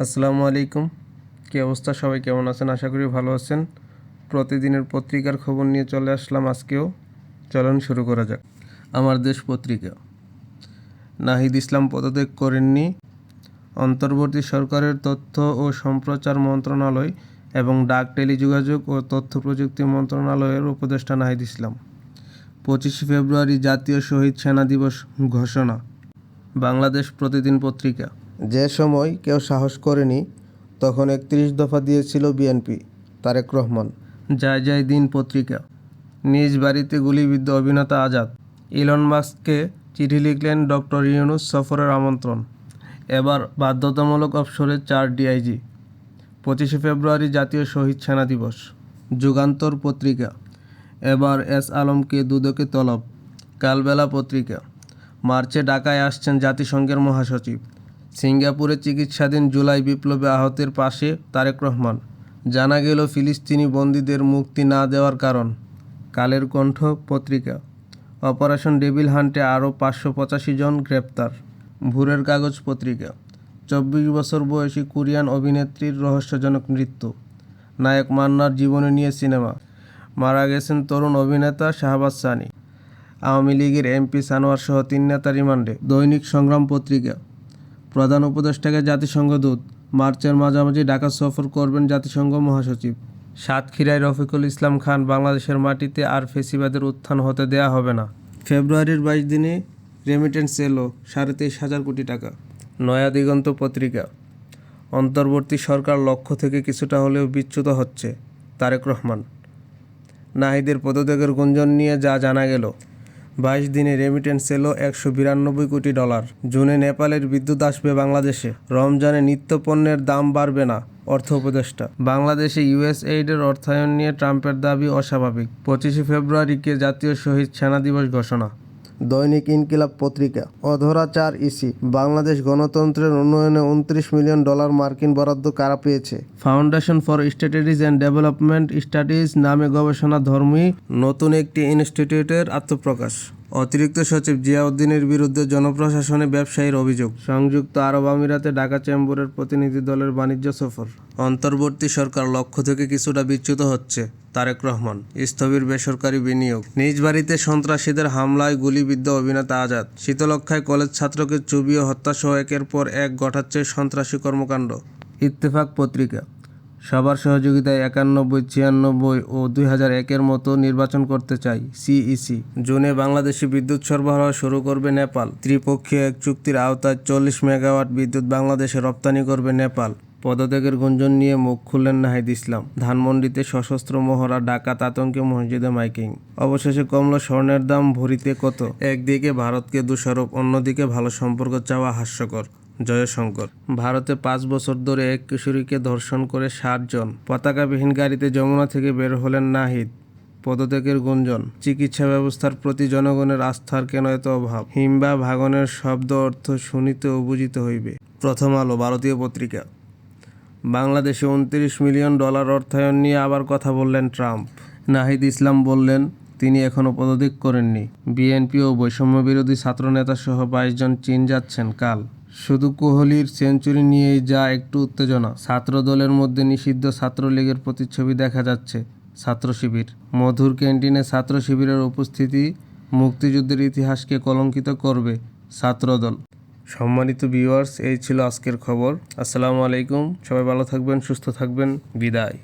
আসসালামু আলাইকুম। কী অবস্থা, সবাই কেমন আছেন? আশা করি ভালো আছেন। প্রতিদিনের পত্রিকার খবর নিয়ে চলে আসলাম আজকেও। চলুন শুরু করা যাক। আমার দেশ পত্রিকা। নাহিদ ইসলাম পদত্যাগ করেননি। অন্তর্বর্তী সরকারের তথ্য ও সম্প্রচার মন্ত্রণালয় এবং ডাক, টেলিযোগাযোগ ও তথ্য প্রযুক্তি মন্ত্রণালয়ের উপদেষ্টা নাহিদ ইসলাম। 25 ফেব্রুয়ারি জাতীয় শহীদ সেনা দিবস ঘোষণা। বাংলাদেশ প্রতিদিন পত্রিকা। যে সময় কেউ সাহস করেনি, তখন 31 দফা দিয়েছিল বিএনপি। তারেক রহমান। যায় যায় দিন পত্রিকা। নিজ বাড়িতে গুলিবিদ্ধ অভিনেতা আজাদ। ইলন মাস্ককে চিঠি লিখলেন ডক্টর ইউনূস, সফরের আমন্ত্রণ। এবার বাধ্যতামূলক অবসরে 4 ডিআইজি। 25 ফেব্রুয়ারি জাতীয় শহীদ সেনা দিবস। যুগান্তর পত্রিকা। এবার এস আলমকে দুদকে তলব। কালবেলা পত্রিকা। মার্চে ঢাকায় আসছেন জাতিসংঘের মহাসচিব। সিঙ্গাপুরে চিকিৎসাধীন জুলাই বিপ্লবে আহতের পাশে তারেক রহমান। জানা গেল ফিলিস্তিনি বন্দীদের মুক্তি না দেওয়ার কারণ। কালের কণ্ঠ পত্রিকা। অপারেশন ডেভিল হান্টে আরও 585 জন গ্রেপ্তার। ভোরের কাগজ পত্রিকা। 24 বছর বয়সী কোরিয়ান অভিনেত্রীর রহস্যজনক মৃত্যু। নায়ক মান্নার জীবনী নিয়ে সিনেমা। মারা গেছেন তরুণ অভিনেতা শাহবাজ সানি। আওয়ামী লীগের এমপি সানোয়ার সহ 3 নেতা রিমান্ডে। দৈনিক সংগ্রাম পত্রিকা। প্রধান উপদেষ্টাকে জাতিসংঘ দূত। মার্চের মাঝামাঝি ঢাকা সফর করবেন জাতিসংঘ মহাসচিব। সাতক্ষীরায় রফিকুল ইসলাম খান। বাংলাদেশের মাটিতে আর ফ্যাসিবাদের উত্থান হতে দেয়া হবে না। ফেব্রুয়ারির 22 দিনে রেমিটেন্স এলো 23,500 কোটি টাকা। নয়া দিগন্ত পত্রিকা। অন্তর্বর্তী সরকার লক্ষ্য থেকে কিছুটা হলেও বিচ্যুত হচ্ছে। তারেক রহমান। নাহিদের পদত্যাগের গুঞ্জন নিয়ে যা জানা গেল। 22 দিনে রেমিটেন্স এলো $192 কোটি। জুনে নেপালের বিদ্যুৎ আসবে বাংলাদেশে। রমজানে নিত্যপণ্যের দাম বাড়বে না, অর্থ উপদেষ্টা। বাংলাদেশে ইউএসএইডের অর্থায়ন নিয়ে ট্রাম্পের দাবি অস্বাভাবিক। 25 ফেব্রুয়ারিকে জাতীয় শহীদ সেনা দিবস ঘোষণা। দৈনিক ইনকিলাব পত্রিকা। অধরা 4 ইসি। বাংলাদেশ গণতন্ত্রের উন্নয়নে $29 মিলিয়ন মার্কিন বরাদ্দ কারা পেয়েছে? Foundation for strategies and development studies নামে গবেষণা ধর্মী নতুন একটি ইনস্টিটিউটের আত্মপ্রকাশ। অতিরিক্ত সচিব জিয়াউদ্দিনের বিরুদ্ধে জনপ্রশাসনে ব্যবসায়ীর অভিযোগ। সংযুক্ত আরব আমিরাতে ঢাকা চেম্বরের প্রতিনিধি দলের বাণিজ্য সফর। অন্তর্বর্তী সরকার লক্ষ্য থেকে কিছুটা বিচ্যুত হচ্ছে। তারেক রহমান। স্থবির বেসরকারি বিনিয়োগ। নিজ বাড়িতে সন্ত্রাসীদের হামলায় গুলিবিদ্ধ অভিনেতা আজাদ। শীতলক্ষ্যায় কলেজ ছাত্রকে চুবিয়ে হত্যাসহ একের পর এক ঘটাচ্ছে সন্ত্রাসী কর্মকাণ্ড। ইত্তেফাক পত্রিকা। সবার সহযোগিতায় 91, 96 ও 2001-এর মতো নির্বাচন করতে চাই সিইসি। জুনে বাংলাদেশে বিদ্যুৎ সরবরাহ শুরু করবে নেপাল। ত্রিপক্ষীয় এক চুক্তির আওতায় 40 মেগাওয়াট বিদ্যুৎ বাংলাদেশে রপ্তানি করবে নেপাল। পদত্যাগের গুঞ্জন নিয়ে মুখ খুললেন নাহিদ ইসলাম। ধানমন্ডিতে সশস্ত্র মহড়া, ডাকাত আতঙ্কে মসজিদে মাইকিং। অবশেষে কমল স্বর্ণের দাম ভরিতে কত। একদিকে ভারতকে দোষারোপ, অন্যদিকে ভালো সম্পর্ক চাওয়া হাস্যকর। জয়শঙ্কর। ভারতে 5 বছর ধরে এক কিশোরীকে ধর্ষণ করে 60 জন। পতাকাবিহীন গাড়িতে যমুনা থেকে বের হলেন নাহিদ। পদত্যাগের গুঞ্জন। চিকিৎসা ব্যবস্থার প্রতি জনগণের আস্থার কেন এত অভাব? হিমবা ভাগনের শব্দ অর্থ শুনিতে ও বুঝিতে হইবে। প্রথম আলো ভারতীয় পত্রিকা। বাংলাদেশে $29 মিলিয়ন অর্থায়ন নিয়ে আবার কথা বললেন ট্রাম্প। নাহিদ ইসলাম বললেন, তিনি এখনও পদত্যাগ করেননি। বিএনপি ও বৈষম্যবিরোধী ছাত্রনেতাসহ 22 জন চীন যাচ্ছেন কাল। শুধু কোহলির সেঞ্চুরি নিয়েই যা একটু উত্তেজনা। ছাত্রদলের মধ্যে নিষিদ্ধ ছাত্রলীগের প্রতিচ্ছবি দেখা যাচ্ছে। ছাত্র শিবির। মধুর ক্যান্টিনে ছাত্র শিবিরের উপস্থিতি মুক্তিযুদ্ধের ইতিহাসকে কলঙ্কিত করবে ছাত্রদল। সম্মানিত ভিউয়ার্স, এই ছিল আজকের খবর। আসসালামু আলাইকুম। সবাই ভালো থাকবেন, সুস্থ থাকবেন। বিদায়।